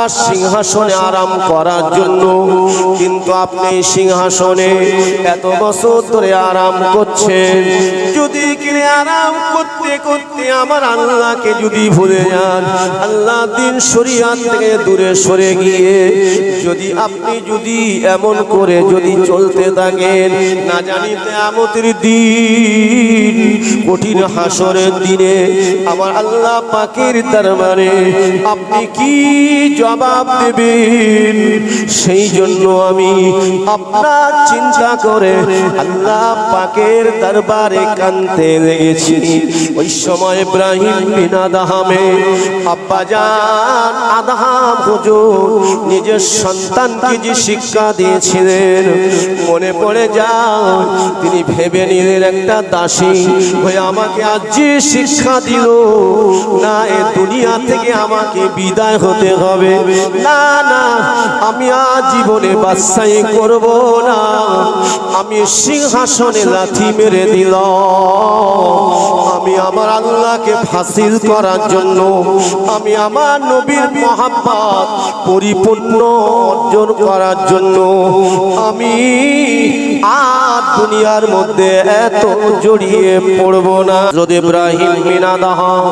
আপনার সিংহাসনে আরাম করার জন্য, কিন্তু আপনি সিংহাসনে এত বছর ধরে আরাম করছেন। যদি কিনে আরাম করতে করতে আমার আল্লাহকে যদি ভুলে যান, আল্লাহ দিন শরিয়াত থেকে দূরে সরে গিয়ে যদি আপনি যদি এমন করে যদি চলতে থাকেন, না জানি কিয়ামতের দিন কঠিন হাসরের দিনে আমার আল্লাহ পাকের দরবারে আপনি কি জবাব দেবেন? সেই জন্য আমি আপনার চিন্তা করে আল্লাহ পাকের দরবারে কাঁদতে লেগেছি। ওই সময় ইব্রাহিম বিন আদহামে আব্বাজান আদহাম হুজুর নিজের সন্তানকে যে শিক্ষা দিয়েছিলেন মনে পড়ে যায়। তিনি ভেবে নিলেন একটা দাসী হয়ে আমাকে আজ যে শিক্ষা দিল, না এ দুনিয়া থেকে আমাকে বিদায় হতে হবে, না না আমি আজ জীবনে বাদশাহী করব না, আমি সিংহাসনে লাথি মেরে দিলাম। আমি আমার আল্লাহকে হাসিল করার জন্য, আমি আমার নবীর মহব্বত পরিপূর্ণ অর্জন করার জন্য আমি আর দুনিয়ার মধ্যে এত জড়িয়ে পড়ব না। হযরত ইব্রাহিম বিন আদহাম,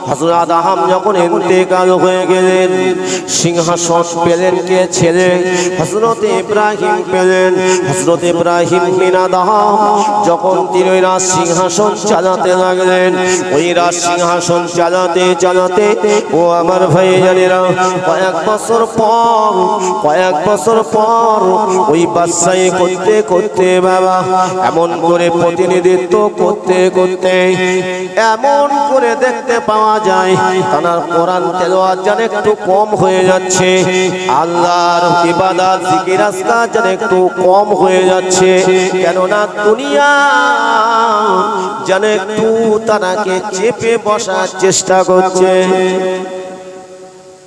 হযরত আদহাম যখন ইন্তেকাল হয়ে গেলেন, সিংহাসন পেলেন কে? ছেলে হযরত ইব্রাহিম পেলেন। হযরত ইব্রাহিম বিন আদহাম যখন তিনি ওই রাজ সিংহাসন চালাতে লাগলেন, ওই রাজ সিংহাসন চালাতে চালাতে ও আমার ভাইজানেরা কয়েক বছর পর ওই বাদশাহী করতে করতে বাবা এমন করে প্রতিনিধিত্ব করতে করতে এমন করে দেখতে পাওয়া যায় তার কোরআন তেলাওয়াত যেন একটু কম হয়ে যাচ্ছে, আল্লাহর ইবাদত জিকির আজকার যেন একটু কম হয়ে যাচ্ছে। কেননা দুনিয়া যেন একটু তাকে চেপে বসার চেষ্টা করছে।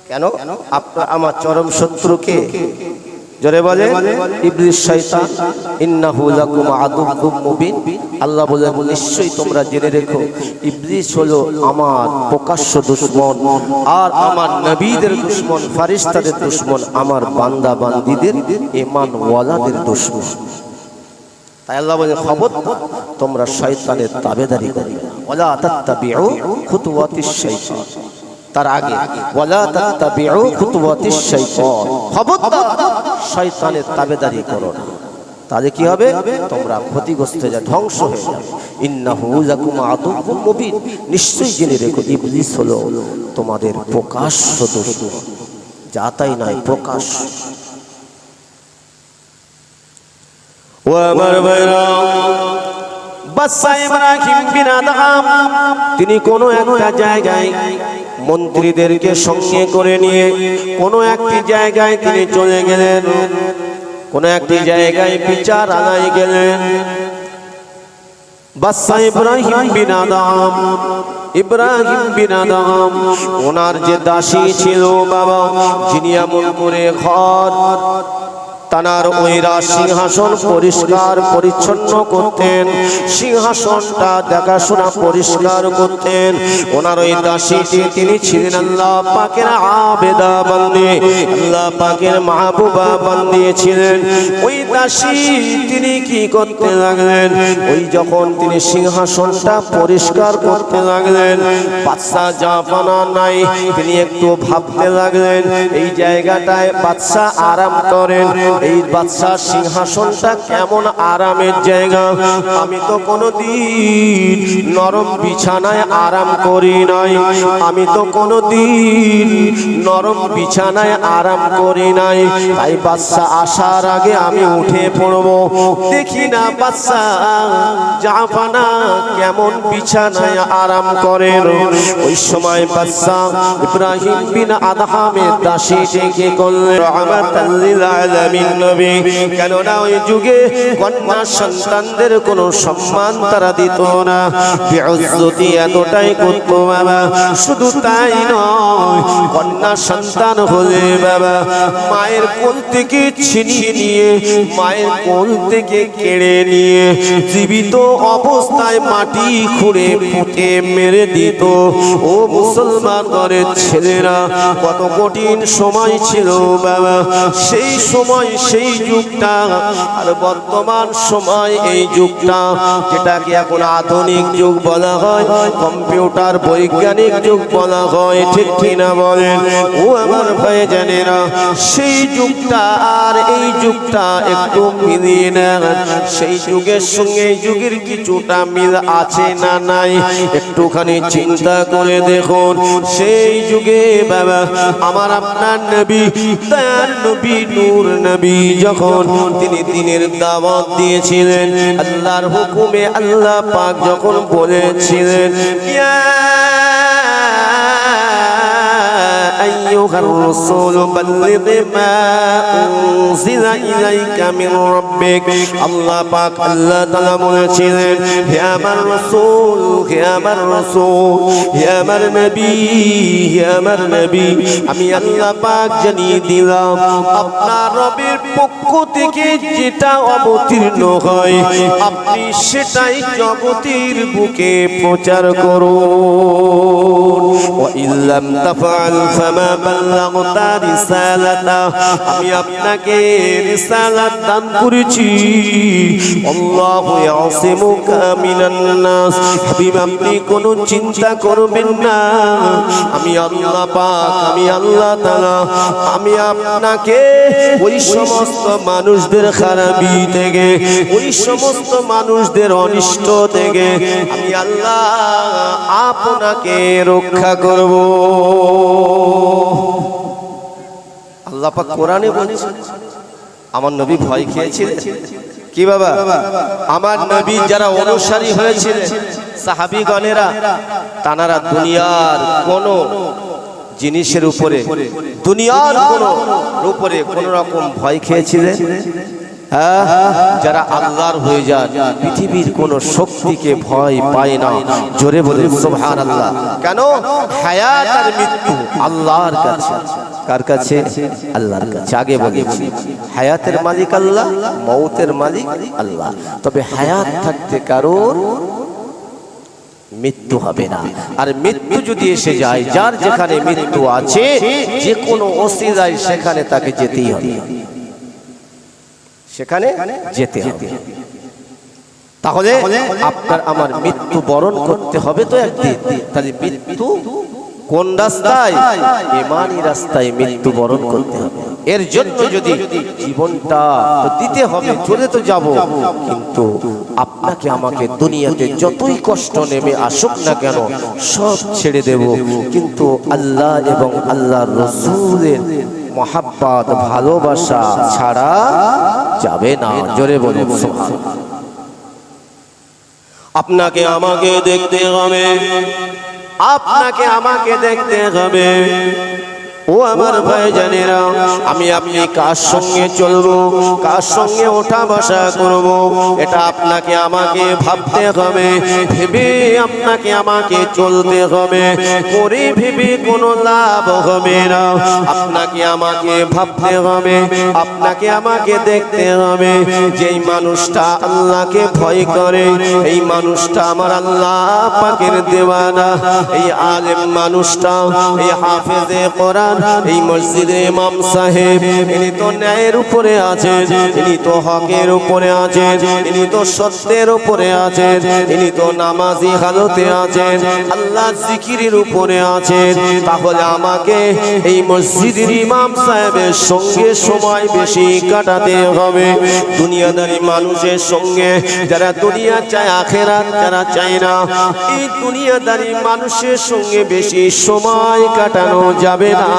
কেন? আপনার আমার চরম শত্রুকে জোরে বলে ইবলিস শয়তান, ইন্নাহু লাকুম আদুউম মুবিন। আল্লাহ বলেন নিশ্চয়ই তোমরা জেনে রেখো ইবলিস হলো আমার প্রকাশ্য দুশমন, আর আমার নবীদের দুশমন, ফেরেশতাদের দুশমন, আমার বান্দা বান্দীদের ঈমান ওয়ালাদের দুশমন। তাই আল্লাহ বলেন খবরদার তোমরা শয়তানের তাবেদারি করবে না, ওয়ালা তাত্তাবিউ খুতুওয়াতিশ শাইতান। তার আগে ওয়ালা তাত্তাবিউ খুতুওয়াতিশ শাইতান, খবরদার শয়তানের তাবেদারি করো না, তাহলে কি হবে? তোমরা ক্ষতিগ্রস্ত হয়ে যাবে, ধ্বংস হয়ে যাবে। ইন্নাহু লাকুম আদুউম মুবিন, নিশ্চয়ই জেনে রেখো ইবলিস হলো তোমাদের প্রকাশ্য দুশমন, যা তাই নয় প্রকাশ্য। ও আমার ভাইরা, বাদশা ইব্রাহিম বিন আদহাম তিনি কোনো একটা জায়গায় মন্ত্রীদেরকে সঙ্গে করে নিয়ে কোনো একটি জায়গায় তিনি চলে গেলেন, কোনো একটি জায়গায় বিচার আনায় গেলেন। বাদশা ইব্রাহিম বিন আদহাম ওনার যে দাসী ছিল বাবা, যিনি এমন করে ঘর তানার ওই রাজ সিংহাসন পরিষ্কার পরিচ্ছন্ন করতেন, সিংহাসনটা দেখাশোনা পরিষ্কার করতেন। ওনার ওই দাসীটি তিনি ছিলেন আল্লাহ পাকের আবেদা বান্দী, আল্লাহ পাকের মাহবুবা বান্দী ছিলেন। ওই দাসী তিনি কি করতে লাগলেন? ওই যখন তিনি সিংহাসনটা পরিষ্কার করতে লাগলেন, বাদশা জাফানা নাই, তিনি একটু ভাবতে লাগলেন এই জায়গাটায় বাদশা আরাম করেন, এই বাদশার সিংহাসনটা কেমন আরামের জায়গা। আমি তো কোনোদিন নরম বিছানায় আরাম করি নাই, আমি তো কোনোদিন নরম বিছানায় আরাম করি নাই। তাই বাদশা আসার আগে আমি উঠে পড়বো, দেখি না বাদশা জাফানা কেমন বিছানায় আরাম করেন। ওই সময় বাদশা ইব্রাহিম বিন আদহামের দাসী ডেকে করলেন, রাহমাতাল লিল আলামিন নবী। কেননা ওই যুগে কন্যা সন্তানদের কোনো সম্মান তারা দিত না, বেইজ্জতি এতটাই করতো বাবা। শুধু তাই নয়, কন্যা সন্তান হলে বাবা মায়ের কোল থেকে ছিনিয়ে নিয়ে, মায়ের কোল থেকে কেড়ে নিয়ে জীবিত অবস্থায় মাটি খুঁড়ে পুঁতে মেরে দিত। ও মুসলমান ঘরের ছেলেরা, কত কঠিন সময় ছিল বাবা সেই সময়, সেই যুগটা। আর বর্তমান সময় এই যুগটা, যেটাকে এখন আধুনিক যুগ বলা হয়, কম্পিউটার বৈজ্ঞানিক যুগ বলা হয়, ঠিক কিনা বলেন? ও আমার ভাইজানেরা, সেই যুগটা আর এই যুগটা একটু মিলিয়ে নেন। সেই যুগের সঙ্গে এই যুগের কিছুটা মিল আছে না নাই একটুখানি চিন্তা করে দেখুন। সেই যুগে বাবা আমার আপনার নবী, দয়ার নবী, নূর নবী, যখন তিনি দ্বীনের দাওয়াত দিয়েছিলেন, আল্লাহর হুকুমে আল্লাহ পাক যখন বলেছিলেন, ইয়া أيها الرسول بلغ ما أنزل إليك من ربك। আল্লাহ পাক আল্লাহ তাআলা বলেছিলেন, হে আমার রাসূল, হে আমার রাসূল, হে আমার নবী, হে আমার নবী, আমি আল্লাহ পাক জানিয়ে দিলাম আপনার রবের পক্ষ থেকে যেটা অবতীর্ণ হয় আপনি সেটাই জগতের বুকে প্রচার করুন। ওয়া ইল্লাম তাফআল ফামা বাল্লাগতা রিসালাতা। আমি আপনাকে রিসালাত দান করেছি। আল্লাহু ইয়াসিমুকা মিনান নাস। হাবিব আপনি কোনো চিন্তা করবেন না, আমি আল্লাহ পাক, আমি আল্লাহ তাআলা, আমি আপনাকে ওই সমস্ত মানুষদের খারাপি থেকে, ওই সমস্ত মানুষদের অনিষ্ট থেকে আমি আল্লাহ আপনাকে রক্ষা করব। আল্লাহ পাক কোরআনে বলেছেন, আমার নবী ভয় খেয়েছিলেন কি বাবা? আমার নবী যারা অনুসারী হয়েছিলেন সাহাবীগণেরা, তানারা দুনিয়ার কোন জিনিসের উপরে, দুনিয়ার কোন উপরে কোন রকম ভয় খেয়েছিলেন? হ্যাঁ, যারা আল্লাহর হয়ে যায় পৃথিবীর কোন শক্তিকে ভয় পায় না। জোরে বলে সুবহানাল্লাহ। কেন? হায়াত আর মৃত্যু আল্লাহর কাছে। কার কাছে? আল্লাহর কাছে। আগে বলেছি হায়াতের মালিক আল্লাহ, মৌতের মালিক আল্লাহ। তবে হায়াত থাকতে কারোর মৃত্যু হবে না। আর মৃত্যু যদি এসে যায়, যার যেখানে মৃত্যু আছে, যে কোনো ওসিলায় সেখানে তাকে যেতেই হবে, সেখানে যেতে হবে। তাহলে আপনার আমার মৃত্যু বরণ করতে হবে তো একদিন। তাহলে মৃত্যু কোন রাস্তায়? ঈমানি রাস্তায় মৃত্যু বরণ করতে হবে। এর জন্য যদি জীবনটা তো দিতে হবে, চলে তো যাব, কিন্তু আপনাকে আমাকে দুনিয়াতে যতই কষ্ট নেমে আসুক না কেন সব ছেড়ে দেব, কিন্তু আল্লাহ এবং আল্লাহর রাসূলের মহাব্বত, ভালোবাসা ছাড়া যাবে না। জোরে বলুন সুবহানাল্লাহ। আপনাকে আমাকে দেখতে হবে, আপনাকে আমাকে দেখতে হবে। ও আমার ভাইজানেরা, আমি আপনি কার সঙ্গে চলবো, কার সঙ্গে ওঠা বসা করব, এটা আপনাকে আমাকে ভাবতে হবে। ভেবে আপনাকে আমাকে চলতে হবে, করে ভেবে কোনো লাভ হবে না। আপনাকে আমাকে ভাবতে হবে, আপনাকে আমাকে দেখতে হবে। যেই মানুষটা আল্লাহকে ভয় করে, এই মানুষটা আমার আল্লাহ পাকের দেওয়ানা। এই আলেম মানুষটা, এই হাফেজে কোরআন, এই মসজিদে ইমাম সাহেব, ইনি তো ন্যায়ের উপরে আছেন, ইনি তো হকের উপরে আছেন, ইনি তো সত্যের উপরে আছেন, ইনি তো নামাজি হালতে আছেন, আল্লাহ জিকিরের উপরে আছেন। তাহলে আমাকে এই মসজিদের ইমাম সাহেবের সঙ্গে সময় বেশি কাটাতে হবে। দুনিয়াদারি মানুষের সঙ্গে, যারা দুনিয়া চায় আখেরাত যারা চায় না, এই দুনিয়াদারি মানুষের সঙ্গে বেশি সময় কাটানো যাবে না।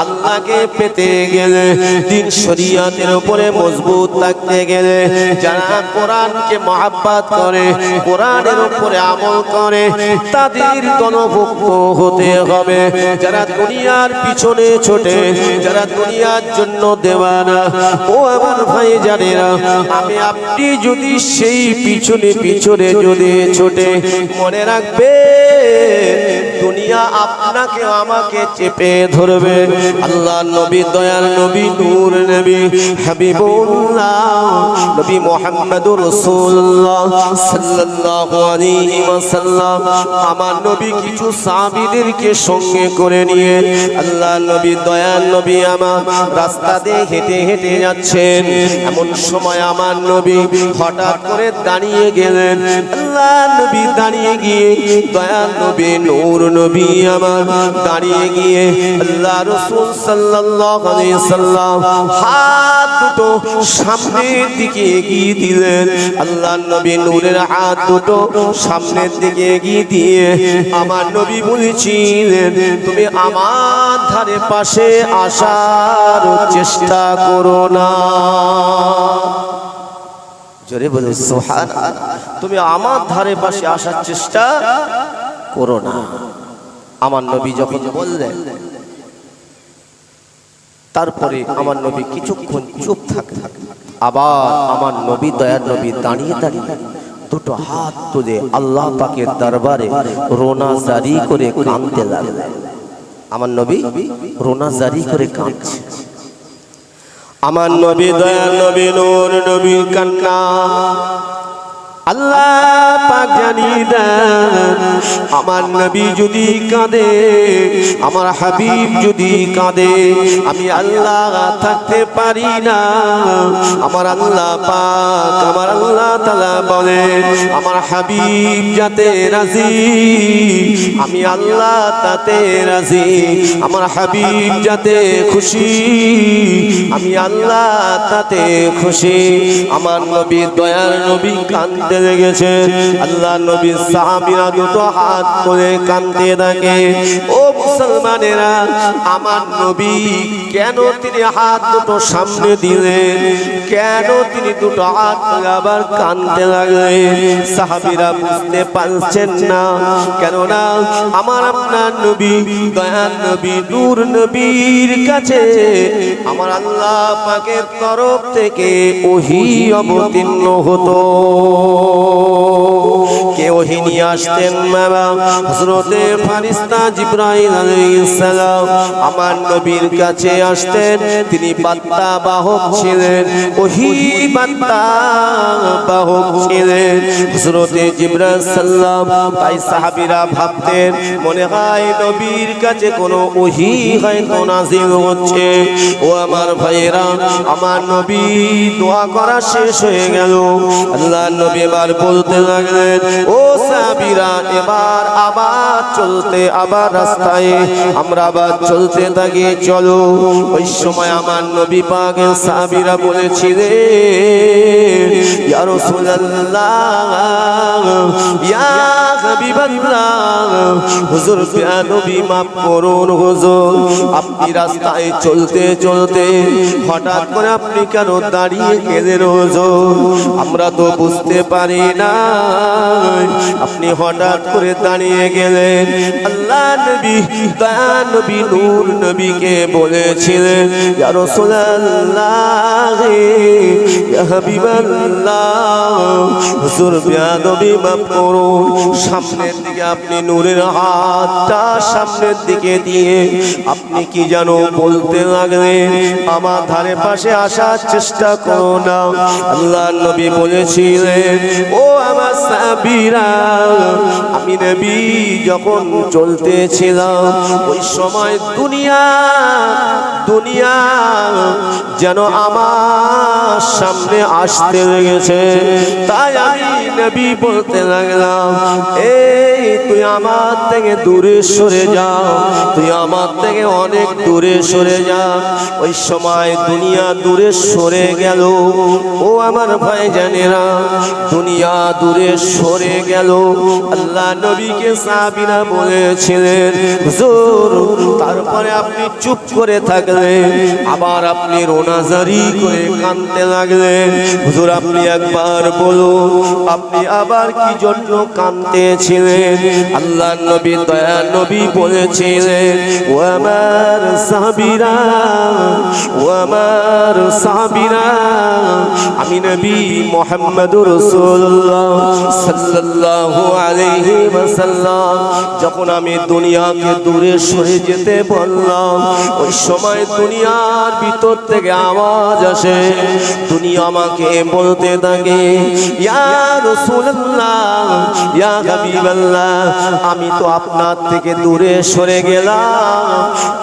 আল্লাহ আল্লাহকে পেতে গেলে, দিন শরীয়তের উপরে মজবুত থাকতে গেলে, যারা কোরআনকে মহব্বত করে, কোরআনের উপরে আমল করে, তাদের দলভুক্ত হতে হবে। যারা দুনিয়ার পিছনে ছোটে, যারা দুনিয়ার জন্য দেওয়ানা, ও আমার ভাই জানেরা, আমি আপনি যদি সেই পিছনে পিছনে যদি ছোটে, মনে রাখবে দুনিয়া আপনাকে আমাকে চেপে ধরবে। আল্লাহ নবী, দয়ার নবী, নূর নবী, হাবিবুল্লাহ নবী মুহাম্মদুর রাসূলুল্লাহ সাল্লাল্লাহু আলাইহি ওয়াসাল্লাম আমার নবী কিছু সাহাবীদেরকে সঙ্গে করে নিয়ে আল্লাহ নবী, দয়ার নবী আমার রাস্তা দিয়ে হেঁটে হেঁটে যাচ্ছেন। এমন সময় আমার নবী হঠাৎ করে দাঁড়িয়ে গেলেন। আল্লাহ নবী দাঁড়িয়ে গিয়ে, দয়ার নবী নূর নবী আমার দাঁড়িয়ে গিয়ে আল্লাহ রাসূল সাল্লাল্লাহু আলাইহি সাল্লাম হাত দুটো সামনের দিকে এগিয়ে দিলেন। আল্লাহ নবী নূরের হাত দুটো সামনের দিকে এগিয়ে দিয়ে আমার নবী বলেছিলেন, তুমি আমার ধারে পাশে আসার চেষ্টা করো না। জোরে বলো সুবহানাল্লাহ। তুমি আমার ধারে পাশে আসার চেষ্টা করো না। আমার নবী যখন বললেন, তারপরে আমার নবী কিছুক্ষণ চুপ থাকে। আবার আমার নবী, দয়ার নবী দাঁড়িয়ে দাঁড়িয়ে দুটো হাত তুলে আল্লাহ পাকের দরবারে রোনা জারি করে কাঁদতে লাগলেন। আমার নবী রোনা জারি করে কাঁদছে। আমার নবী, দয়ার নবী, নূর নবী কান্না আল্লাহ পাক জানিয়ে দেন, আমার নবী যদি কাঁদে, আমার হাবিব যদি কাঁদে, আমি আল্লাহ থাকতে পারি না। আমার আল্লাহ পাক, আমার আল্লাহ তাআলা বলেন, আমার হাবিব যাতে রাজি, আমি আল্লাহ তাতে রাজি। আমার হাবিব যাতে খুশি, আমি আল্লাহ তাতে খুশি। আমার নবী, দয়ার নবী কাঁদতে লেগেছে। আল্লাহ নবী সাহাবীরা দুটো হাত করে কাঁদতে থাকে। ও মুসলমানেরা, আমার নবী কেন তিনি হাত দুটো সামনে দিলেন, কেন তিনি দুটো হাত আবার কাঁদতে লাগলেন? সাহাবীরা বুঝতে পারছেন না। কেননা আমার আপনার নবী, দয়ার নবী, নূর নবীর কাছে আমার আল্লাহ পাকের তরফ থেকে ওহী অবতীর্ণ হতো। কে ওহী নিয়ে আসতেন? হযরতে ফেরেশতা জিবরাইল আলাইহিস সালাম আমার নবীর কাছে আসতেন। তিনি বার্তা বাহক ছিলেন, ওহী বার্তা বাহক ছিলেন হযরতে জিবরাইল সাল্লাম। তাই সাহাবীরা ভাবতেন, মনে হয় নবীর কাছে কোনো ওহী হয়তো নাযিল হচ্ছে। ও আমার ভাইয়েরা, আমার নবী দোয়া করা শেষ হয়ে গেল। আল্লাহ নবী এবার বলতে লাগলেন, ও সাহাবীরা, এবার আবার চলতে, আবার রাস্তায় আমরা আবার চলতে থাকি, চলো। ওই সময় আমার নবী পাকের সাহাবীরা বলেছিলেন, ইয়া রাসূলুল্লাহ, ইয়া হাবিবাল্লাহ, হুজুর ইয়া নবী মাফ করুন হুজুর, আপনি রাস্তায় চলতে চলতে হঠাৎ করে আপনি কেন দাঁড়িয়ে গেলেন হুজুর? আমরা তো বুঝতে পারি না আপনি হঠাৎ করে দাঁড়িয়ে গেলেন। আল্লাহ নবী, দয়ার নবী, নূর নবীকে বলেছিলেন, ইয়া রাসূলুল্লাহ, ইয়া হাবিবাল্লাহ, হুজুর বেয়াদবি মাফ করুন। সামনের দিকে আপনি নূরের হাতটা সামনের দিকে দিয়ে আপনি কি যেন বলতে লাগলেন, আমার ধারে পাশে আসার চেষ্টা করো না। আল্লাহ নবী বলেছিলেন, ও আমার সাহাবীরা, আমি নবী যখন চলতেছিলাম ওই সময় দুনিয়া দুনিয়া যেন আমার সামনে আসতে লেগেছে। তাই আমি নবী বলতে লাগলাম, এই তুই আমার থেকে দূরে সরে যা, তুই আমার থেকে অনেক দূরে সরে যা। ওই সময় দুনিয়া দূরে সরে গেল। ও আমার ভাইজানেরা, দুনিয়া দূরে সরে গেল। আল্লাহ নবীকে সাহাবীরা বলেছিলেন, হুজুর তারপরে আপনি চুপ করে থাকলেন, আবার আপনি রোনাজারি করে কাঁদতে লাগলেন। হুজুর আপনি একবার বলুন, আপনি আবার কি জন্য কাঁদতেছিলেন? আল্লাহ নবী দয়া নবী বলেছিলেন, ও আমার সাহাবীরা, ও আমার সাহাবীরা, আমি নবী মুহাম্মদুর রাসূলুল্লাহ সাল্লাল্লাহু আলাইহি ওয়াসাল্লাম যখন আমি দুনিয়াকে দূরে সরে যেতে বললাম, ওই সময় দুনিয়ার ভিতর থেকে আওয়াজ আসে। দুনিয়া আমাকে বলতে থাকে, ইয়া রাসূলুল্লাহ, ইয়া হাবিবাল্লাহ, আমি তো আপনার থেকে দূরে সরে গেলাম,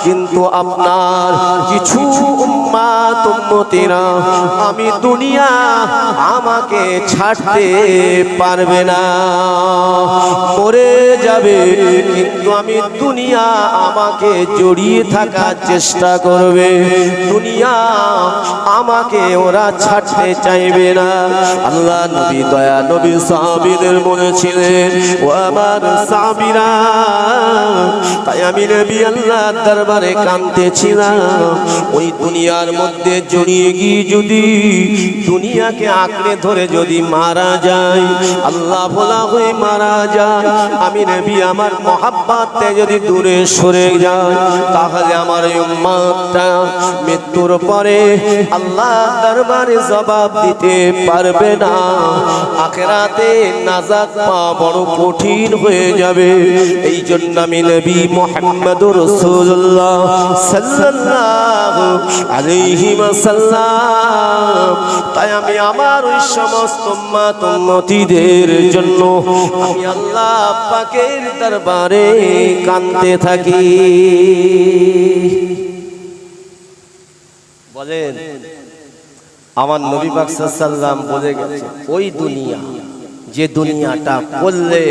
কিন্তু আপনার কিছু উম্মত উম্মতিরা আমি দুনিয়া আমাকে ছাড়তে পারবে না, মরে যাবে, কিন্তু আমি দুনিয়া আমাকে জড়িয়ে থাকার চেষ্টা করবে, দুনিয়া আমাকে ওরা ছাড়তে চাইবে না। আল্লাহ নবী দয়া নবী সাহাবীদের বলেছিলেন, ও আমার সাহাবীরা, তাই আমি নবী আল্লাহর দরবারে কাঁদতেছিলাম। ওই দুনিয়ার মধ্যে জড়িয়ে গিয়ে যদি দুনিয়াকে আঁকড়ে ধরে যদি মারা যায়, আল্লাহ ভোলা হয়ে মারা যায়, আমি নবী আমার মহাব্বতে যদি দূরে সরে যায়, তাহলে আমার এই উম্মতটা মৃত্যুর পরে আল্লাহ দরবারে জবাব দিতে পারবে না। আখিরাতে নাজাত পাওয়া বড় কঠিন হয়ে যাবে। এই জন্য আমি নবী মুহাম্মদুর রাসূলুল্লাহ সাল্লাল্লাহু আলাইহি ওয়াসাল্লাম, তাই আমি আমার ওই সমস্ত উম্মত উম্মতিদের জন্য আমি আল্লাহ পাকের দরবারে কাঁদতে থাকি। বলেন, আমার নবী পাক সাল্লাল্লাহু আলাইহি ওয়াসাল্লাম বলে গেছে, ওই দুনিয়া, যে দুনিয়াটা করলে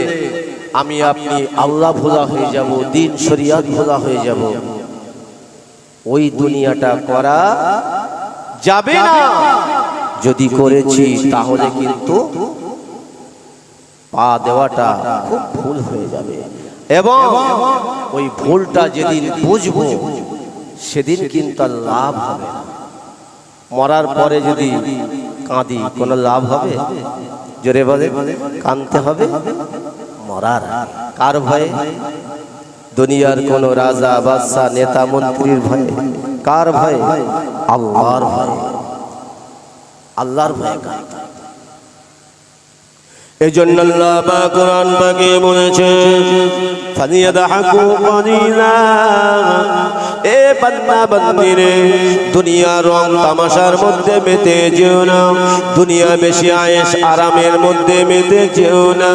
আমি আপনি আল্লাহ ভোলা হয়ে যাব, দিন শরিয়ত ভোলা হয়ে যাব, ওই দুনিয়াটা করা যাবে না। যদি করেছি তাহলে কিন্তু পা দেওয়াটা খুব ভুল হয়ে যাবে, এবং ওই ভুলটা যেদিন বুঝবো সেদিন কিন্তু আর লাভ হবে না। মরার পরে যদি কাঁদি কোনো লাভ হবে? জোরে বলে, কাঁদতে হবে মরার। কার ভয়ে? দুনিয়ার কোন রাজা বাদশাহ নেতা মন্ত্রীর ভয়ে? কার ভয়ে? আল্লাহর ভয়ে। আল্লাহর ভয়ে কাঁদতে। এজন্য আল্লাহ পাক কোরআন পাকে বলেছেন, ফালিয়াদহাকু কালিলা, এ বান্দা বান্দিরে, দুনিয়া রং তামাশার মধ্যে মেতে যেও না, দুনিয়া বেশি আয়েশ আরামের মধ্যে মেতে যেও না।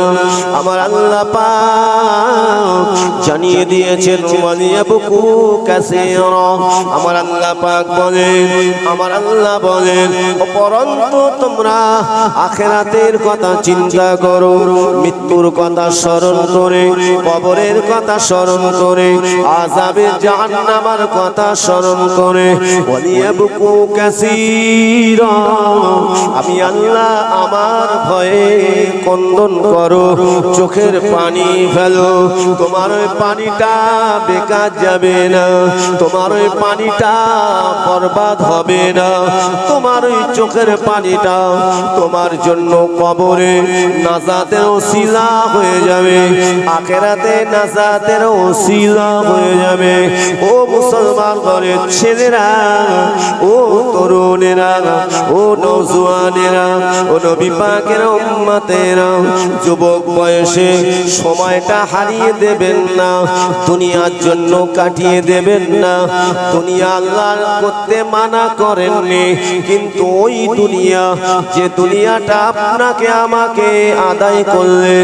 আমার আল্লাহ পাক জানিয়ে দিয়েছেন, ওয়ালিয়াবকু কাসীরা। আমার আল্লাহ পাক বলেন, আমার আল্লাহ বলেন, অপরন্তু তোমরা আখিরাতের কথা চিন্তা করো, মৃত্যুর কথা স্মরণ করে, কবরের কথা স্মরণ করে, আযাবে জাহান্নামের কথা স্মরণ করে, ওয়ালিয়াবকু কাসীরা। আমি আল্লাহ আমার ভয়ে কন্দন করো, চোখের পানি ফেলো। তোমার ওই পানিটা বেকার যাবে না, তোমার ওই পানিটা বরবাদ হবে না, তোমার ওই চোখের পানিটা তোমার জন্য কবরে নাজাতের ওসিলা হয়ে যাবে, আখিরাতে নাজাতের ওসিলা হয়ে যাবে। ও মুসলমান ঘরের ছেলেরা, ও তরুণেরা, ও নওজোয়ানেরা, ও নবী পাকের উম্মতেরা, যুবক বয়সে সময়টা হারিয়ে দেবেন না, দুনিয়ার জন্য কাটিয়ে দেবেন না। দুনিয়া আল্লাহ করতে মানা করেননি, কিন্তু ওই দুনিয়া, যে দুনিয়াটা আপনাকে আমাকে আদায় করলে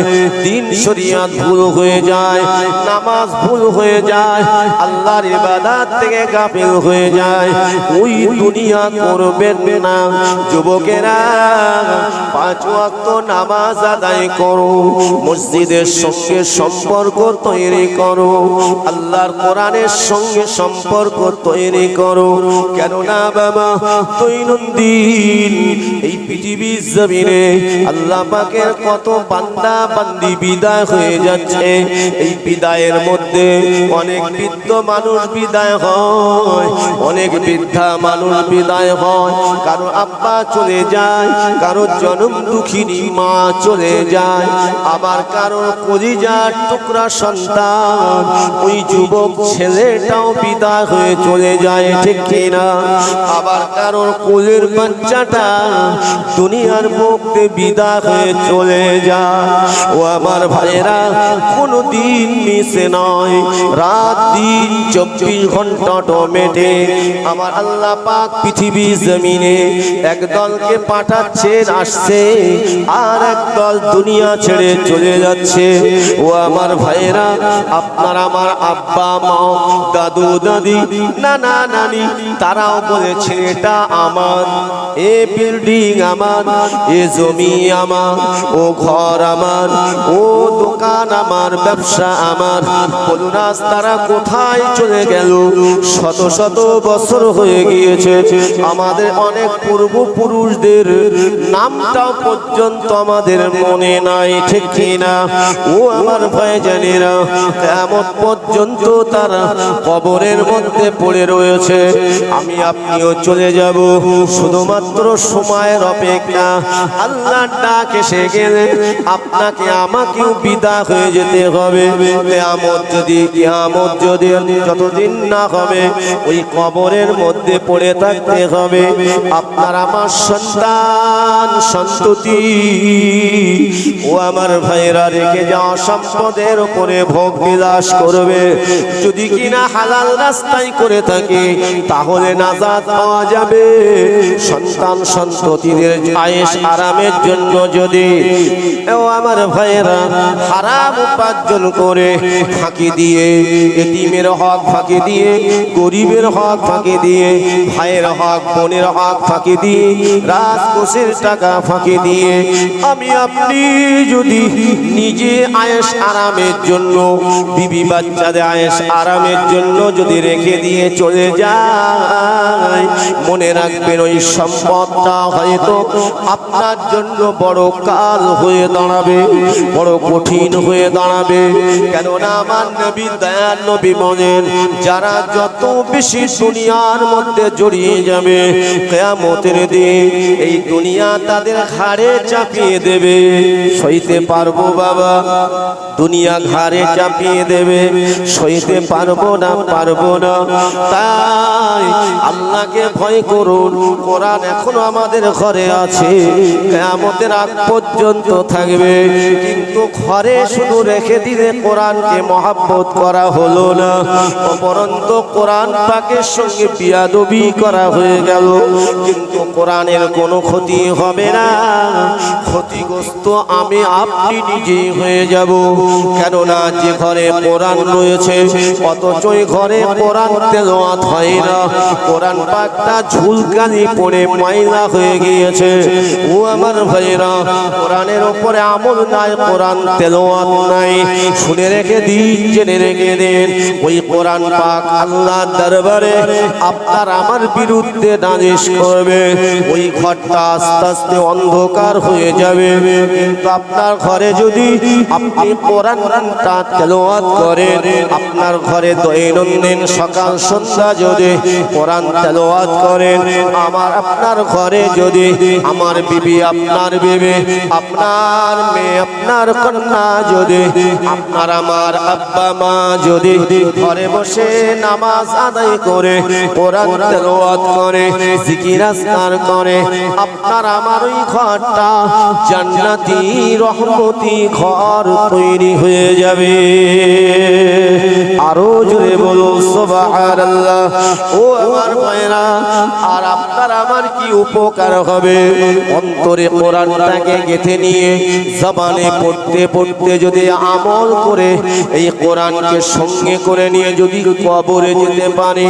দিন শরিয়াত ভুল হয়ে যায়, নামাজ ভুল হয়ে যায়, আল্লাহর ইবাদত থেকে গাফিল হয়ে যায়, ওই দুনিয়া করবেন না। যুবকেরা 5 ওয়াক্ত নামাজ আদায় করো, মসজিদের সঙ্গে সম্পর্ক তৈরি করো, আল্লাহর কোরআনের সঙ্গে সম্পর্ক তৈরি করো। কেননা বাবা দৈনন্দিন এই পৃথিবীর জমিনে আল্লাহ পাকের কত বান্দা বান্দি বিদায় হয়ে যাচ্ছে। এই বিদায়ের মধ্যে অনেক বৃদ্ধ মানুষ বিদায় হয়, অনেক বৃদ্ধা মানুষ বিদায় হয়, কারো আব্বা চলে যায়, কারো জনম দুঃখিনী মা চলে যায়, আবার কারো কলিজার টুকরা সন্তান ওই যুবক ছেলেটাও বিদায় হয়ে চলে যায়, ঠিক কিনা? আবার কারোর কোলের বাচ্চাটা দুনিয়ার মুক্তে বিদায় হয়ে চলে যায়। ও আমার ভাইয়েরা, কোনো দিন মিশে নয়, রাত দিন 24 ঘন্টা অটোমেটিক আমার আল্লাহ পাক পৃথিবী জমিনে একদলকে পাঠাচ্ছেন, আসছে, আর একদল দুনিয়া ছেড়ে চলে যাচ্ছে। ও আমার ভাইয়েরা, আপনার আমার আব্বা মা, দাদু দাদি, নানা নানি তারাও বলেছে এটা আমার, এ বিল্ডিং আমার, এ জমি আমার, ও ঘর আমার, ও দোকান আমার, ব্যবসা আমার। বলুন আজ তারা কোথায় চলে গেল? শত শত বছর হয়ে গিয়েছে, আমাদের অনেক পূর্বপুরুষদের নামটাও পর্যন্ত আমাদের মনে নাই, ঠিক কিনা? ও আমার ভাইজানেরা, কিয়ামত পর্যন্ত তারা কবরের মধ্যে পড়ে রয়েছে। আমি আপনিও চলে যাব, শুধুমাত্র সময়ের অপেক্ষা। আল্লাহর ডাক এসে গেলে আপনাকে আমাকেও বিদায় হয়ে যেতে হবে। কিয়ামত যদি যতদিন না হবে ওই কবরের মধ্যে পড়ে থাকতে হবে। আপনার আমার সন্তান সন্ততি ও আমার ভাইরা রেখে যাওয়া সম্পদের উপরে ভোগ বিলাস করবে। যদি কিনা হালাল রাস্তায় করে থাকে তাহলে নাজাত পাওয়া যাবে। সন্তান সন্ততিদের আয়েশ আরামের জন্য যদি ও আমার ভাইরা হারাম উপার্জন করে ফাঁকি দিয়ে, এতিমের হক ফাঁকি দিয়ে, গরিবের হক ফাঁকি দিয়ে, ভাইয়ের হক বোনের হক ফাঁকি দিয়ে, রাজকোষের টাকা ফাঁকি দিয়ে আমি আপনি যদি নিজে আয়েশ আরামের জন্য, বিবি বাচ্চাদের আয়েশ আরামের জন্য যদি রেখে দিয়ে চলে যায়, মনে রাখবেন ওই সম্পদটা হয়তো আপনার জন্য বড় কাল হয়ে দাঁড়াবে, বড় কঠিন হয়ে দাঁড়াবে। কেননা আমার নবী দয়ার নবী বলেন, যারা যত বেশি দুনিয়ার মধ্যে জড়িয়ে যাবে কিয়ামতের দিন এই দুনিয়া তাদের ঘাড়ে চাপিয়ে দেবে। সইতে পারবো বাবা? দুনিয়া ঘাড়ে চাপিয়ে দেবে, সইতে পারবো না, পারবো না। তাই আল্লাহকে ভয় করুন। কোরআন এখনো আমাদের ঘরে আছে, কিয়ামতের আগ পর্যন্ত থাকবে, কিন্তু ঘরে শুধু রেখে দিলে কোরআনকে মহব্বত করা হলো না, অপরন্ত কোরআন পাকের সঙ্গে বিয়াদবি করা হয়ে গেল। কিন্তু কোরআনের কোনো ক্ষতি হবে না, ক্ষতিগ্রস্ত আমি আপনি নিজেই হয়ে যাব। কেননা যে ঘরে কোরআন রয়েছে অথচ ওই ঘরে কোরআন তেলাওয়াত হয় না, কোরআন পাকটা ঝুলকানি পড়ে ময়লা হয়ে গিয়েছে। ও আমার ভাইরা, কোরআনের উপরে আমল নাই, কোরআন তেলাওয়াত নাই। শুনে রেখে দিন, জেনে রেখে দিন, ওই কোরআন পাক আল্লাহর দরবারে আপনার আমার বিরুদ্ধে নালিশ করবে। ওই ঘরটা আস্তে আস্তে অন্ধকার হয়ে যাবে। কিন্তু আপনার ঘরে যদি আপনি কোরআনটা তেলাওয়াত করেন, আপনার ঘরে দৈনন্দিন সকাল সন্ধ্যা যদি কোরআন তেলাওয়াত করেন, আমার আপনার ঘরে যদি আমার বিবি, আপনার বিবি, আপনার মেয়ে, আপনার কন্যা যদি, আপনার আমার আব্বা মা যদি ঘরে বসে নামাজ আদায় করে কোরআন তেলাওয়াত করে, জিকির আজকার করে, আপনার আমার ওই ঘরটা জান্নাতি রহমতি ঘর তৈরি হয়ে যাবে। আরো জোরে বলো সুবহানাল্লাহ। ও আমার ভাইরা, আর আপনার আমার কি উপকার হবে? অন্তরে কোরআনটাকে গেঁথে নিয়ে জবানে পড়তে পড়তে যদি আমল করে এই কোরআনকে সঙ্গে করে নিয়ে যদি কবরে যেতে পারি,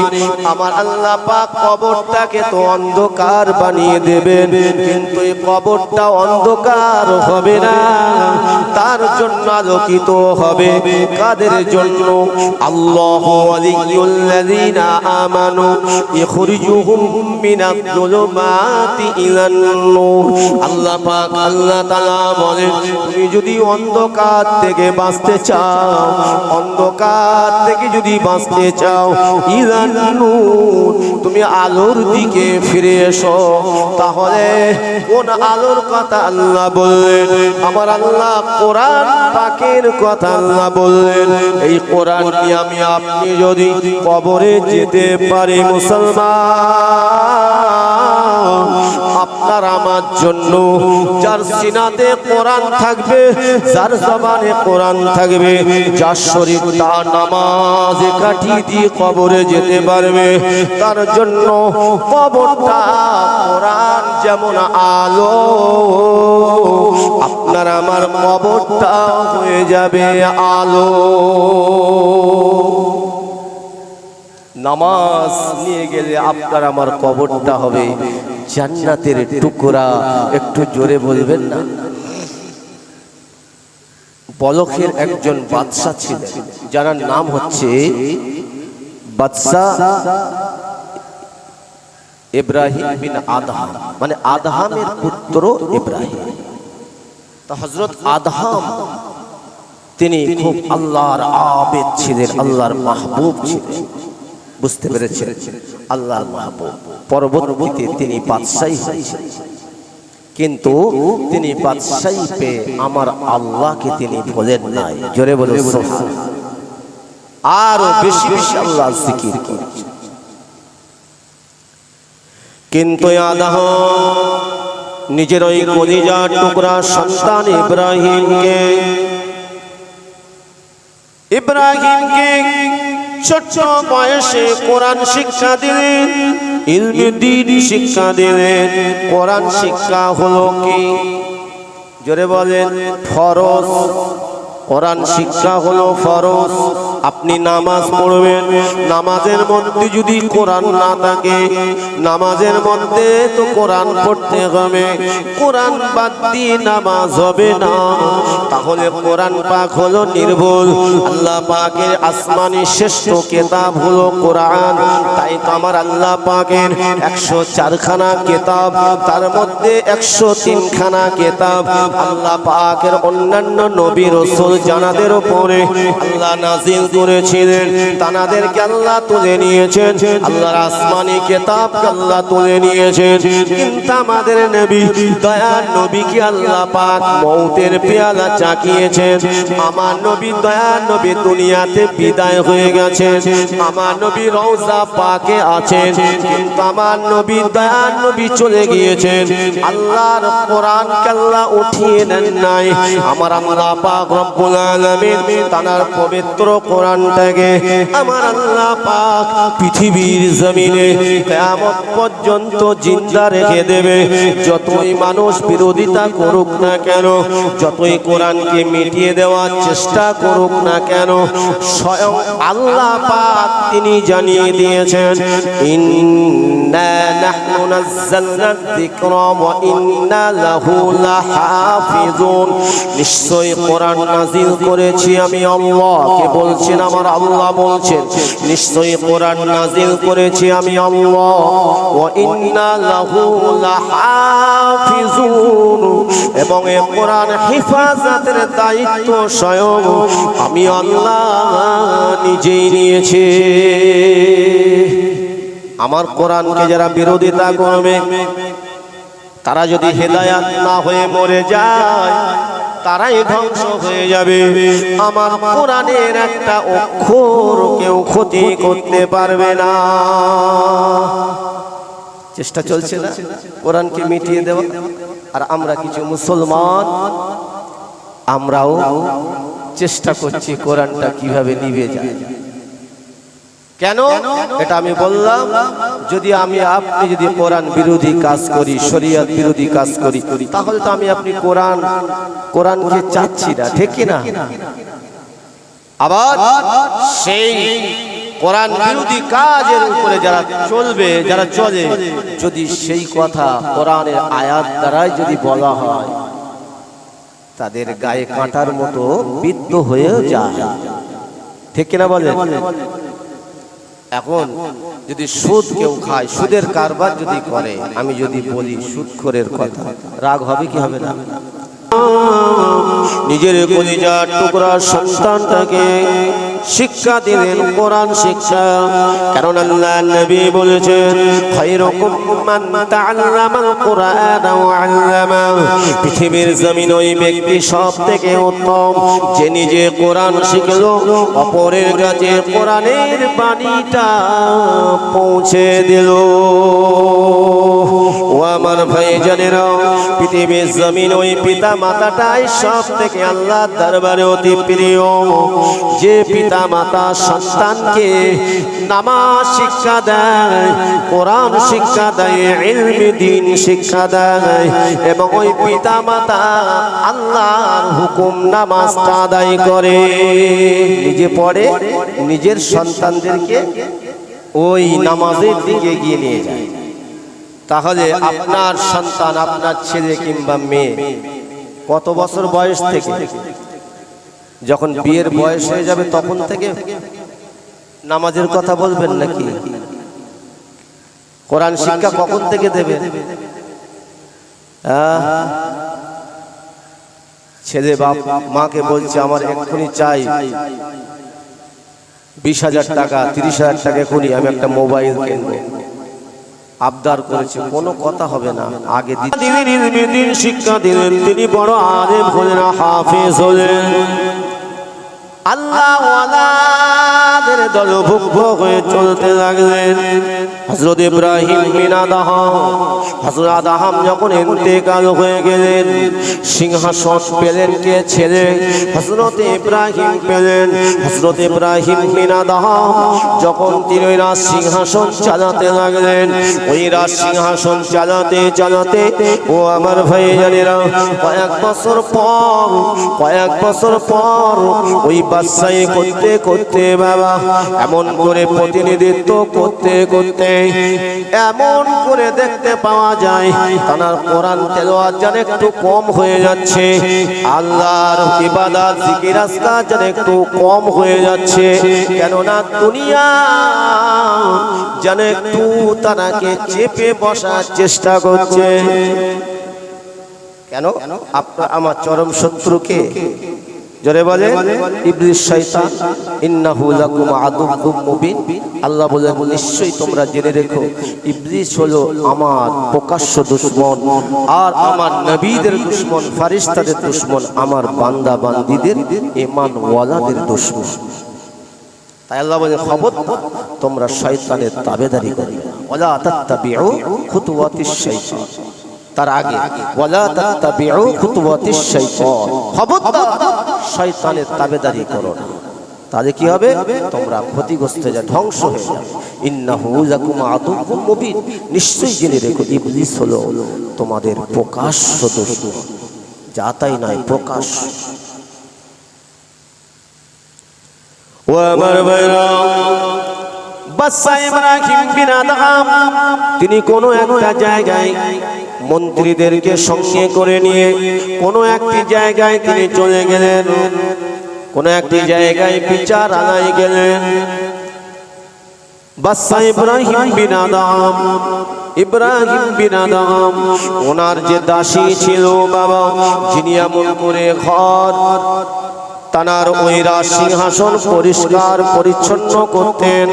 আমার আল্লাহ পাক কবরটাকে তো অন্ধকার বানিয়ে দেবেন, কিন্তু এই কবরটা অন্ধকার হবে না, তার জন্য আলোকিত হবে। কাদের জন্য? আল্লাহু ওয়ালিয়ুল্লাযিনা আমানু ইখরিজুহুম মিনাজ-যুলুমাতি ইলান-নূর। আল্লাহ পাক আল্লাহ তাআলা বলেন, তুমি যদি অন্ধকার থেকে বাঁচতে চাও, অন্ধকার থেকে যদি বাঁচতে চাও, ইলান-নূর, তুমি আলোর দিকে ফিরে এসো। তাহলে কোন আলোর কথা আল্লাহ বললেন? আমার আল্লাহ কোরআন পাকের কথা আল্লাহ বললেন। এই কোরআন কি আমি আপনি যদি কবরে যেতে পারি মুসলমান, আপনার আমার জন্য যার সিনাতে কোরআন থাকবে, যার জবানে কোরআন থাকবে, যার শরীর তার নামাজ কাটিয়ে দিয়ে কবরে যেতে পারবে, তার জন্য কবরটা কোরআন যেমন আলো, আপনার আমার কবরটা হয়ে যাবে আলো। নামাজ নিয়ে গেলে আপনার আমার কবরটা হবে জান্নাতের টুকরা। একটু জোরে বলবেন না? বলখের একজন বাদশা ছিলেন, যার নাম হচ্ছে বাদশাহ ইব্রাহিম বিন আদহাম, মানে আদহামের পুত্র ইব্রাহিম। তো হযরত আদহাম তিনি খুব আল্লাহর আবেদ ছিলেন, আল্লাহর মাহবুব ছিলেন। বুঝতে পেরেছেন? আল্লাহর মাহবুব। পরবর্তীতে তিনি বাদশাহী হয়েছেন, কিন্তু তিনি বাদশাহী পেয়ে আমার আল্লাহকে তিনি ভোলেন নাই। জোরে বলে সুবহানাল্লাহ। আরো বেশি বেশি আল্লাহর জিকির করেছেন। কিন্তু আদহাম নিজের ওই কলিজার টুকরা সন্তান ইব্রাহিমকে ছোট বয়সে কোরআন শিক্ষা দিলেন, ইলমে দ্বীন শিক্ষা দিলেন। কোরআন শিক্ষা হলো কি? জোরে বলেন। ফরজ। কোরআন শিক্ষা হলো ফরজ। আপনি নামাজ পড়বেন, নামাজের মধ্যে যদি কোরআন না থাকে, নামাজের মধ্যে তো কোরআন পড়তে হবে। কোরআন বাদ দিয়ে নামাজ হবে না, তাহলে কোরআন পাক হলো নির্ভুল। আল্লাহ পাকের আসমানি শ্রেষ্ঠ কিতাব হলো কোরআন। তাই তো আমার আল্লাহ পাকের 104 খানা কিতাব, তার মধ্যে 103 খানা কিতাব আল্লাহ পাকের অন্যান্য নবী রাসূল জানাদের উপরে আল্লাহ নাজিল করেছিলেন। তানাদেরকে আল্লাহ তুলে নিয়েছেন, আল্লাহর আসমানি কিতাবকে আল্লাহ তুলে নিয়েছেন। কিন্তু আমাদের নবী, দয়ার নবীকে আল্লাহ পাক মউতের পেয়ালা চাকিয়েছেন। আমার নবী, দয়ার নবী দুনিয়াতে বিদায় হয়ে গেছেন। আমার নবী রওজা পাকে আছেন, কিন্তু আমার নবী, দয়ার নবী চলে গিয়েছেন। আল্লাহর কোরআনকে আল্লাহ উঠিয়ে নেন নাই। আমার আল্লাহ পাক রব্বুল আলামিন তার পবিত্র কোরআনটাকে আমার আল্লাহ পাক পৃথিবীর জমিনে কিয়ামত পর্যন্ত জিন্দা রেখে দেবে। যতই মানুষ বিরোধিতা করুক না কেন, যতই কোরআনকে মিটিয়ে দেওয়ার চেষ্টা করুক না কেন, স্বয়ং আল্লাহ পাক তিনি জানিয়ে দিয়েছেন, ইন্না নাহনু নাযালনা যিকরা ওয়া ইন্না লাহু লাহাফিজুন। নিশ্চয়ই কোরআন নাজিল করেছি আমি আল্লাহ। কে বলছেন? আমার আল্লাহ বলছেন, নিশ্চয়ই কোরআন নাজিল করেছি আমি আল্লাহ। ওয়া ইন্না লাহু লাহাফিজুন, এবং এই কোরআন হেফাজতের দায়িত্ব স্বয়ং আমি আল্লাহ নিজেই নিয়েছি। আমার কোরআনকে যারা বিরোধিতা করবে, তারা যদি হেদায়াত না হয়ে মরে যায়, তারাই ধ্বংস হয়ে যাবে। আমার কোরআনের একটা অক্ষর কেউ ক্ষতি করতে পারবে না। চেষ্টা চলছে না কোরআনকে মিটিয়ে দেওয়া। আর আমরা কিছু মুসলমান, আমরাও চেষ্টা করছি কোরআনটা কিভাবে নিভে যায়। কেন? এটা আমি বললাম, যদি আপনি যদি কোরআন বিরোধী কাজ করি, শরীয়ত বিরোধী কাজ করি, তাহলে তো আপনি কোরআনকে চাচ্ছি না, ঠিক কি না? আবার সেই কোরআন বিরোধী কাজের উপরে যারা চলে, যদি সেই কথা কোরআনের আয়াত দ্বারাই যদি বলা হয়, তাদের গায়ে কাঁটার মতো বিদ্ধ হয়েও যায়, ঠিক কিনা বলেন? এখন যদি সুদ কেউ খায়, সুদের কারবার যদি করে, আমি যদি বলি সুদখোরের কথা, রাগ হবে কি হবে না? নিজের কলিজার টুকরা সন্তানটাকে শিক্ষা দিলেন কোরআন শিক্ষা, কারণ আল্লাহ নবী বলেছেন খায়রুকুম মান তাআল্লামাল কুরআন ওয়া আল্লামা, পৃথিবীর জমিন ওই ব্যক্তি সবথেকে উত্তম যে নিজে কোরআন শিখলো, অপরের কাছে কোরআনের বাণীটা পৌঁছে দিল। ও আমার ভাইজানেরা, পৃথিবীর জমিন ওই পিতা মাতাটাই সব থেকে আল্লাহর দরবারে অতি প্রিয়। যে পিতা মাতা সন্তানকে নামাজ শিক্ষা দেয়, কোরআন শিক্ষা দেয়, ইলমি দ্বীন শিক্ষা দেয়, এবং ওই পিতা মাতা আল্লাহর হুকুম নামাজটা আদায় করে, নিজে পড়ে, নিজের সন্তানদেরকে ওই নামাজের দিকে এগিয়ে নিয়ে যায়। তাহলে আপনার সন্তান, আপনার ছেলে কিংবা মেয়ে কত বছর বয়স থেকে, যখন বিয়ের বয়স হয়ে যাবে তখন থেকে নামাজের কথা বলবেন নাকি? কোরআন শিক্ষা কখন থেকে দেবে? ছেলে বাপ মাকে বলছে আমার এক্ষুনি চাই 20,000 টাকা, 30,000 টাকা এক্ষুনি, আমি একটা মোবাইল কিনবো। আবদার করেছে, কোনো কথা হবে না, আগে দিন শিক্ষা দিলেন, তিনি বড় আলেম হলেন, হাফেজ হলেন, আল্লাহ ওয়ালাদের দলভুক্ত হয়ে চলতে লাগলেন। হযরত ইব্রাহিম বিন আদহাম, হযরত আদহাম যখন ইন্তেকাল হয়ে গেলেন, সিংহাসন পেলেন কে? ছেলে হযরত ইব্রাহিম পেলেন। হযরত ইব্রাহিম বিন আদহাম যখন তিনি রাজ সিংহাসন চালাতে লাগলেন, ওই রাজ সিংহাসন চালাতে চালাতে, ও আমার ভাইজানেরা, কয়েক বছর পর ওই বাদশাহী করতে করতে বাবা, এমন করে প্রতিনিধিত্ব করতে করতে এমন করে দেখতে পাওয়া যায় তার কোরআন তেলাওয়াত যেন একটু কম হয়ে যাচ্ছে, আল্লাহর ইবাদত জিকির আজকার যেন একটু কম হয়ে যাচ্ছে। কেননা দুনিয়া যেন একটু তারাকে চেপে বসার চেষ্টা করছে। কেন? আপনার আমার চরম শত্রুকে জোরে বলে ইবলিস শয়তান, ইন্নাহু লাকুম আদুউম মুবিন। আল্লাহ বলে নিশ্চয়ই তোমরা জেনে রেখো ইবলিস হলো আমার প্রকাশ্য দুশমন, আর আমার নবীদের দুশমন, ফেরেশতাদের দুশমন, আমার বান্দা বান্দীদের ঈমান ওয়ালাদের দুশমন। তাই আল্লাহ বলে খবরদার তোমরা শয়তানের তাবেদারি করবে না, ওয়ালা তাত্তাবিউ খুতুওয়াতিশ শাইতান। তার আগে ওয়ালা তাত্তাবিউ খুতুওয়াতিশ শাইতান, খবরদার শয়তানের তাবেদারি করো না, তাহলে কি হবে? তোমরা ক্ষতিগ্রস্ত হয়ে যাবে, ধ্বংস হয়ে যাবে। ইন্নাহু লাকুম আদুউম মুবিন, নিশ্চয়ই জেনে রেখো ইবলিস হলো তোমাদের প্রকাশ্য দুশমন, যা তাই নয়, প্রকাশ্য। ও আমার ভাইরা, বাদশা ইব্রাহিম বিন আদহাম তিনি কোনো একটা জায়গায় মন্ত্রীদেরকে সঙ্গে করে নিয়ে কোনো একটি জায়গায় তিনি চলে গেলেন, কোনো একটি জায়গায় বিচার আনায় গেলেন। বাদশা ইব্রাহিম বিন আদহাম ওনার যে দাসী ছিল বাবা, যিনি এমন করে ঘর তানার ওই রাজ সিংহাসন পরিষ্কার পরিচ্ছন্ন করতেন,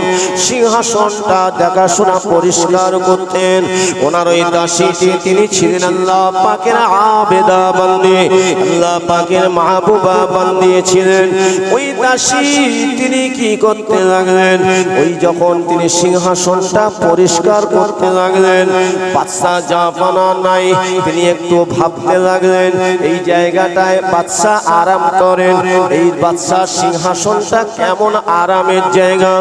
সিংহাসনটা দেখাশোনা পরিষ্কার করতেন, ওনার ওই দাসীটি তিনি ছিলেন আল্লাহ পাকের আবেদা বান্দী, আল্লাহ পাকের মাহবুবা বান্দী ছিলেন। ওই দাসী তিনি কি করতে লাগলেন? ওই যখন তিনি সিংহাসনটা পরিষ্কার করতে লাগলেন, বাদশা জাপানা নাই, তিনি একটু ভাবতে লাগলেন এই জায়গাটায় বাদশা আরাম করেন, এই বাদশার সিংহাসনটা কেমন আরামের জায়গা,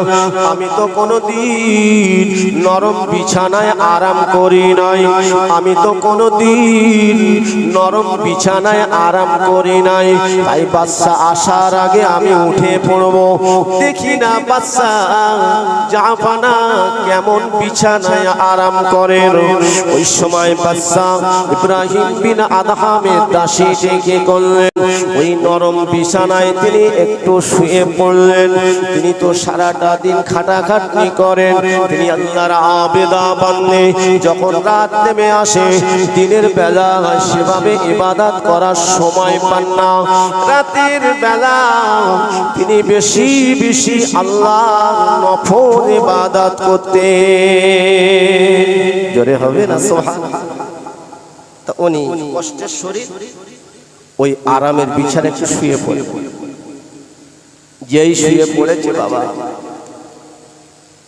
আমি তো কোনোদিন নরম বিছানায় আরাম করি নাই, আমি তো কোনোদিন নরম বিছানায় আরাম করি নাই। তাই বাদশা আসার আগে আমি উঠে পড়বো, দেখি না বাদশা জাহাপানা কেমন বিছানায় আরাম করেন। ওই সময় বাদশা ইব্রাহিম বিন আদহামের দাসী ডেকে করলেন, ওই নরম বিছানায় তিনি একটু শুয়ে পড়লেন। তিনি তো সারাটা দিন খাটাখাটনি করেন, তিনি আল্লাহর আবেদা বান্দে। যখন রাত নেমে আসে, দিনের বেলা সেভাবে ইবাদত করার সময় পান না, রাতের বেলা তিনি বেশি বেশি আল্লাহর নফল ইবাদত করতে। জোরে হবে না সুবহানাল্লাহ। তা উনি কষ্টের শরীর, ওই আরামের বিছানায় একটু শুয়ে পড়ে। যেই শুয়ে পড়েছে বাবা,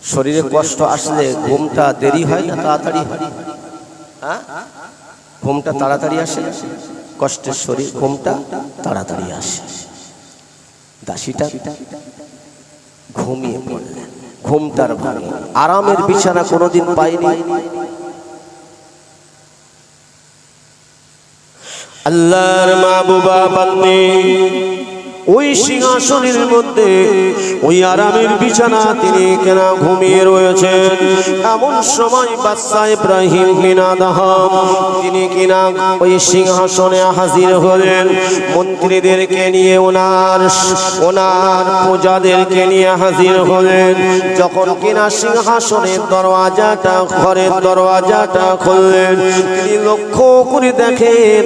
শরীরে কষ্ট আসলে ঘুমটা দেরি হয় না তাড়াতাড়ি হয়? হ্যাঁ, ঘুমটা তাড়াতাড়ি আসে, কষ্টের শরীর ঘুমটা তাড়াতাড়ি আসে। দাসীটা ঘুমিয়ে পড়লেন, ঘুমটার ভাঙে, আরামের বিছানা কোনোদিন পাইনি। আল্লাহর মাহবুবা বান্দে, ওই সিংহাসনের মধ্যে ওই আরামের বিছানা তিনি কেনা ঘুমিয়ে রয়েছেন। এমন সময় বাদশা ইব্রাহিম বিন আদহাম তিনি কিনা ওই সিংহাসনে হাজির হলেন। মন্ত্রীদেরকে নিয়ে ওনার প্রজাদেরকে নিয়ে হাজির হলেন। যখন কিনা সিংহাসনের দরওয়াজাটা, ঘরের দরওয়াজাটা খুললেন, তিনি লক্ষ্য করে দেখেন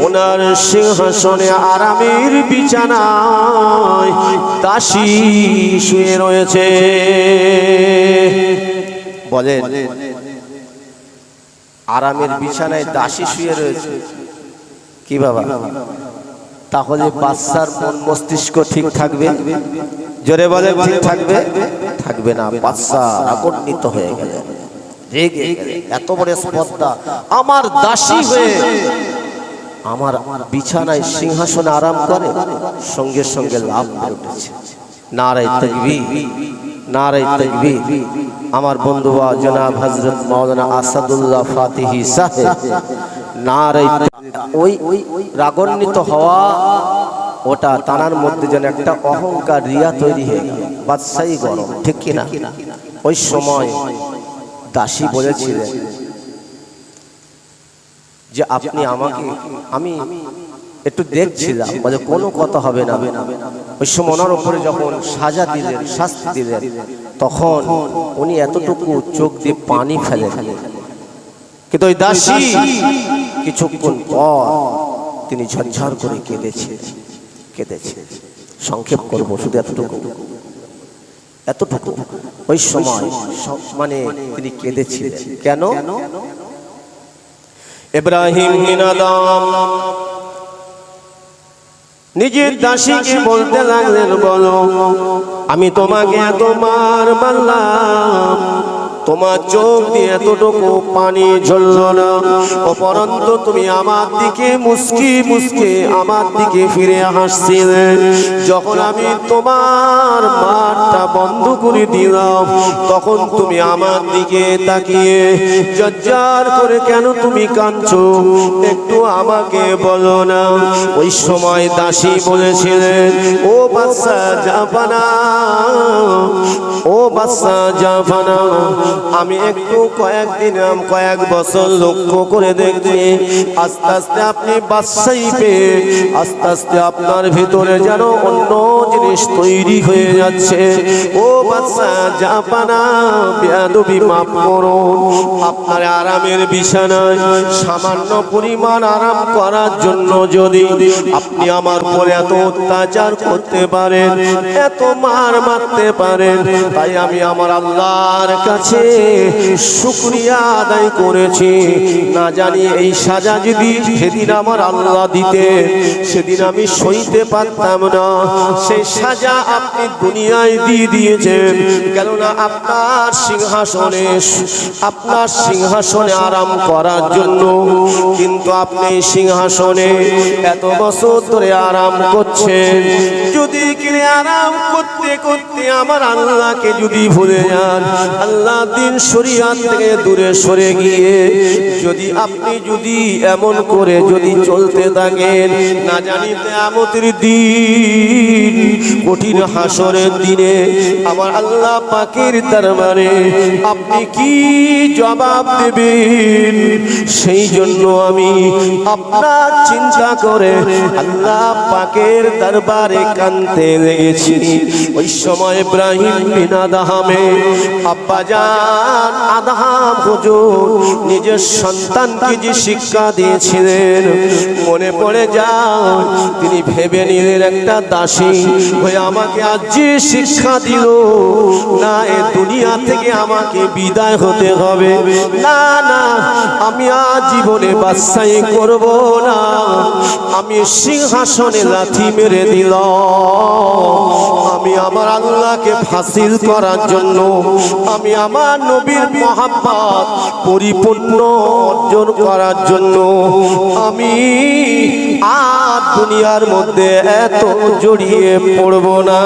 ওনার সিংহাসনে আরামের বিছানা দাসী শুয়ে রয়েছে। বলেন, আরামের বিছানায় দাসী শুয়ে রয়েছে, কি বাবা? তাহলে বাদশার মন মস্তিষ্ক ঠিক থাকবে? জোরে বলে, ঠিক থাকবে? থাকবে না। বাদশা রাগান্বিত হয়ে গেলেন, রেগে গেলেন। এত বড় স্পর্ধা, আমার দাসী হয়ে আমার বিছানায় সিংহাসনে আরাম করে। সঙ্গে সঙ্গে লাভ উঠেছে, নারায়ে তাকবীর, নারায়ে তাকবীর। আমার বন্ধু জনাব হযরত মাওলানা আসাদুল্লাহ ফাতিহি সাহেব, নারায়ে। ওই রাগান্বিত হওয়া, ওটা তানার মধ্যে যেন একটা অহংকার, রিয়া তৈরি হয়ে গেল। বাদশাহী গরম, ঠিক কিনা? ওই সময় দাসী বলেছিলেন যে আপনি আমাকে, আমি একটু দেখছিলাম, বলে কোনো কথা হবে না। ওই সময় ওনার উপরে যখন সাজা দিলেন, শাস্তি দিলেন, তখন উনি এতটুকু চোখ দিয়ে পানি ফেলে। কিন্তু ওই দাসী কিছুক্ষণ পর তিনি ঝরঝর করে কেঁদেছে। সংক্ষেপ করব, শুধু এতটুকু। ওই সময় মানে তিনি কেঁদেছিলেন কেন? ইব্রাহিম বিন আদহাম নিজের দাসীকে বলতে লাগলেন, বলো আমি তোমাকে এত মারলাম, তোমার চোখ দিয়ে এতটুকু পানি ঝরল না, অপরন্ত তুমি আমার দিকে মুস্কি মুস্কি আমার দিকে ফিরে হাসছিলে। যখন আমি তোমার মারটা বন্ধ করে দিলাম, তখন তুমি আমার দিকে তাকিয়ে জজ্জার করে কেন তুমি কাঁদছো, একটু আমাকে বলো না। ওই সময় দাসী বলেছিলেন, ও বাদশা জাহাপানা, ও বাদশা জাহাপানা, আমি একটু কয়েক বছর লক্ষ্য করে দেখছি, আস্তে আস্তে আপনি বাদশাহী পেয়ে আস্তে আস্তে আপনার ভিতরে যেন অন্য জিনিস তৈরি হয়ে যাচ্ছে। ও বাদশা জাহাপানা, বেয়াদবি মাফ করুন। আপনার আরামের বিছানায় সামান্য পরিমাণ আরাম করার জন্য যদি আপনি আমার উপর এত অত্যাচার করতে পারেন, এত মারতে পারেন, তাই আমি আমার আল্লাহর কাছে কাছে শুকরিয়া আদায় করেছি। না জানি এই সাজা যদি সেদিন আমার আল্লাহ দিতে, সেদিন আমি সইতে পারতাম না। সেই সাজা আপনি দুনিয়ায় দিয়ে দিয়েছেন, কেননা আপনার সিংহাসনে আরাম করার জন্য। কিন্তু আপনি সিংহাসনে এত বছর ধরে আরাম করছেন। যদি কিনে আরাম করতে করতে আমার আল্লাহকে যদি ভুলে যান, আল্লাহ দিন শরিয়াত থেকে দূরে সরে গিয়ে যদি আপনি যদি এমন করে যদি চলতে থাকেন, না জানি কিয়ামতের দিন কঠিন হাসরের দিনে আমার আল্লাহ পাকের দরবারে আপনি কি জবাব দেবেন? সেই জন্য আমি আপনার চিন্তা করে আল্লাহ পাকের দরবারে কাঁদতে লেগেছি। ওই সময় ইব্রাহিম বিন আদহামে আব্বাজান আদহাম হুজুর নিজের সন্তানকে যে শিক্ষা দিয়েছিলেন মনে পড়ে যায়। তিনি ভেবে নিলেন একটা দাসী হয়ে আমাকে আজ যে শিক্ষা দিল, না এ দুনিয়া থেকে আমাকে বিদায় হতে হবে। না না, আমি আজ জীবনে বাদশাহী করব না, আমি সিংহাসনে লাথি মেরে দিলাম। আমি আমার আল্লাহকে হাসিল করার জন্য, আমি আমার নবীর মহাব্বত পরিপূর্ণ অর্জন করার জন্য আমি আর দুনিয়ার মধ্যে এত জড়িয়ে পড়ব না।